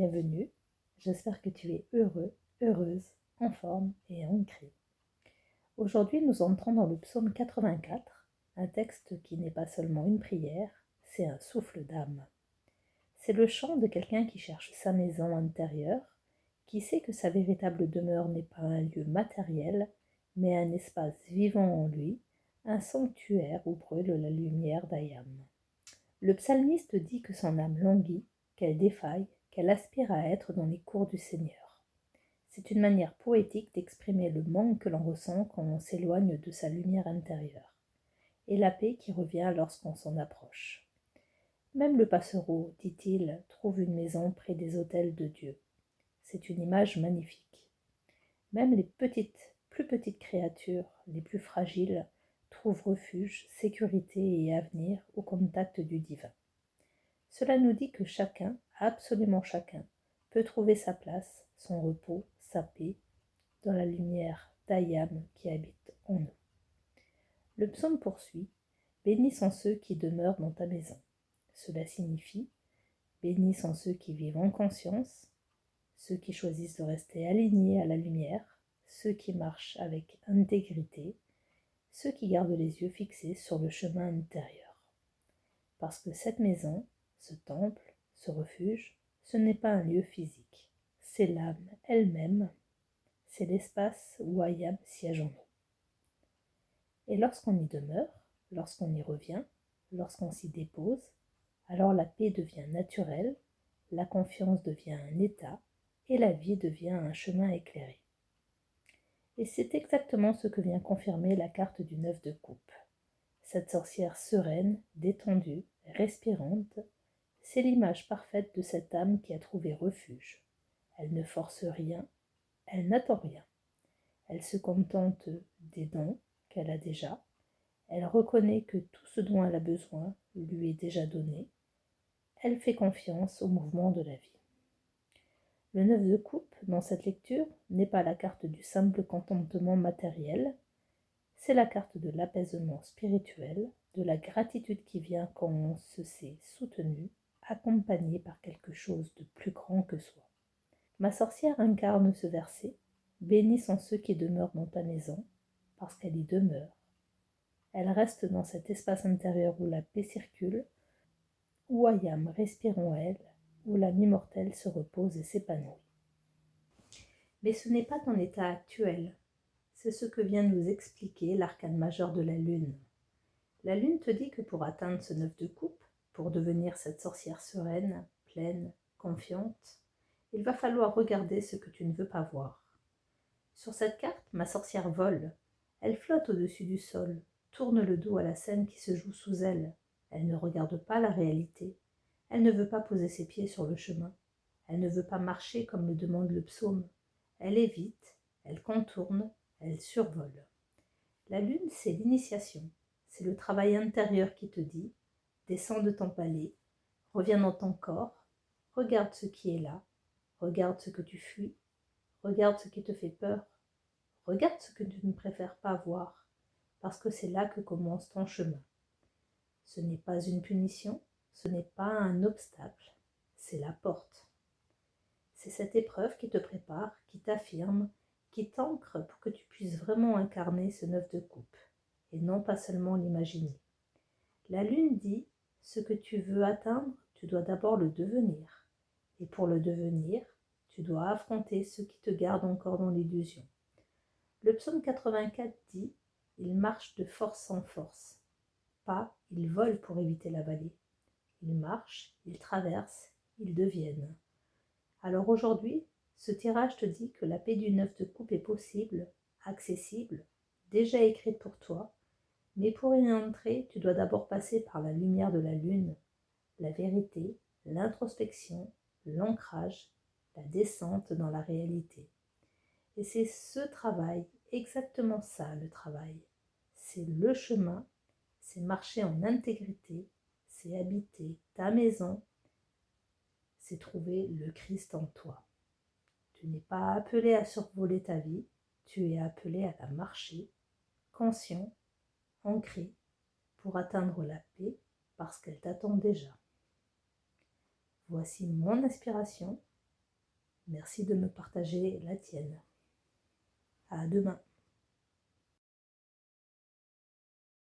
bienvenue. J'espère que tu es heureux, heureuse, en forme et ancré. Aujourd'hui, nous entrons dans le psaume 84, un texte qui n'est pas seulement une prière, c'est un souffle d'âme. C'est le chant de quelqu'un qui cherche sa maison intérieure, qui sait que sa véritable demeure n'est pas un lieu matériel, mais un espace vivant en lui, un sanctuaire où brûle la lumière d'Ayam. Le psalmiste dit que son âme languit, qu'elle défaille, qu'elle aspire à être dans les cours du Seigneur. C'est une manière poétique d'exprimer le manque que l'on ressent quand on s'éloigne de sa lumière intérieure, et la paix qui revient lorsqu'on s'en approche. Même le passereau, dit-il, trouve une maison près des autels de Dieu. C'est une image magnifique. Même les plus petites créatures, les plus fragiles, trouvent refuge, sécurité et avenir au contact du divin. Cela nous dit que chacun, absolument chacun, peut trouver sa place, son repos, sa paix, dans la lumière d'Ayam qui habite en nous. Le psaume poursuit « Bénis sont ceux qui demeurent dans ta maison ». Cela signifie « Bénis sont ceux qui vivent en conscience, ceux qui choisissent de rester alignés à la lumière, ceux qui marchent avec intégrité, ceux qui gardent les yeux fixés sur le chemin intérieur. » Parce que cette maison, ce temple, ce refuge, ce n'est pas un lieu physique, c'est l'âme elle-même, c'est l'espace où Ayam siège en nous. Et lorsqu'on y demeure, lorsqu'on y revient, lorsqu'on s'y dépose, alors la paix devient naturelle, la confiance devient un état, et la vie devient un chemin éclairé. Et c'est exactement ce que vient confirmer la carte du 9 de coupe. Cette sorcière sereine, détendue, respirante, c'est l'image parfaite de cette âme qui a trouvé refuge. Elle ne force rien, elle n'attend rien. Elle se contente des dons qu'elle a déjà. Elle reconnaît que tout ce dont elle a besoin lui est déjà donné. Elle fait confiance au mouvement de la vie. Le 9 de coupe, dans cette lecture, n'est pas la carte du simple contentement matériel, c'est la carte de l'apaisement spirituel, de la gratitude qui vient quand on se sait soutenu, accompagné par quelque chose de plus grand que soi. Ma sorcière incarne ce verset. Bénis sont ceux qui demeurent dans ta maison, parce qu'elle y demeure. Elle reste dans cet espace intérieur où la paix circule, où Ayam respire en elle, où l'âme immortelle se repose et s'épanouit. Mais ce n'est pas ton état actuel. C'est ce que vient nous expliquer l'arcane majeur de la lune. La lune te dit que pour atteindre ce 9 de coupe, pour devenir cette sorcière sereine, pleine, confiante, il va falloir regarder ce que tu ne veux pas voir. Sur cette carte, ma sorcière vole. Elle flotte au-dessus du sol, tourne le dos à la scène qui se joue sous elle. Elle ne regarde pas la réalité. Elle ne veut pas poser ses pieds sur le chemin. Elle ne veut pas marcher comme le demande le psaume. Elle évite, elle contourne, elle survole. La lune, c'est l'initiation. C'est le travail intérieur qui te dit « Descends de ton palais, reviens dans ton corps, regarde ce qui est là, regarde ce que tu fuis, regarde ce qui te fait peur, regarde ce que tu ne préfères pas voir, parce que c'est là que commence ton chemin. Ce n'est pas une punition, ce n'est pas un obstacle, c'est la porte. C'est cette épreuve qui te prépare, qui t'affirme, qui t'ancre pour que tu puisses vraiment incarner ce 9 de coupe, et non pas seulement l'imaginer. La lune dit, ce que tu veux atteindre, tu dois d'abord le devenir. Et pour le devenir, tu dois affronter ceux qui te gardent encore dans l'illusion. Le psaume 84 dit, ils marchent de force en force. Pas, ils volent pour éviter la vallée. Ils marchent, ils traversent, ils deviennent. Alors aujourd'hui, ce tirage te dit que la paix du 9 de coupe est possible, accessible, déjà écrite pour toi, mais pour y entrer, tu dois d'abord passer par la lumière de la lune, la vérité, l'introspection, l'ancrage, la descente dans la réalité. Et c'est ce travail, exactement ça le travail. C'est le chemin, c'est marcher en intégrité, c'est habiter ta maison, c'est trouver le Christ en toi. Tu n'es pas appelé à survoler ta vie, tu es appelé à la marcher, conscient, ancré, pour atteindre la paix parce qu'elle t'attend déjà. Voici mon inspiration, Merci de me partager la tienne. À demain.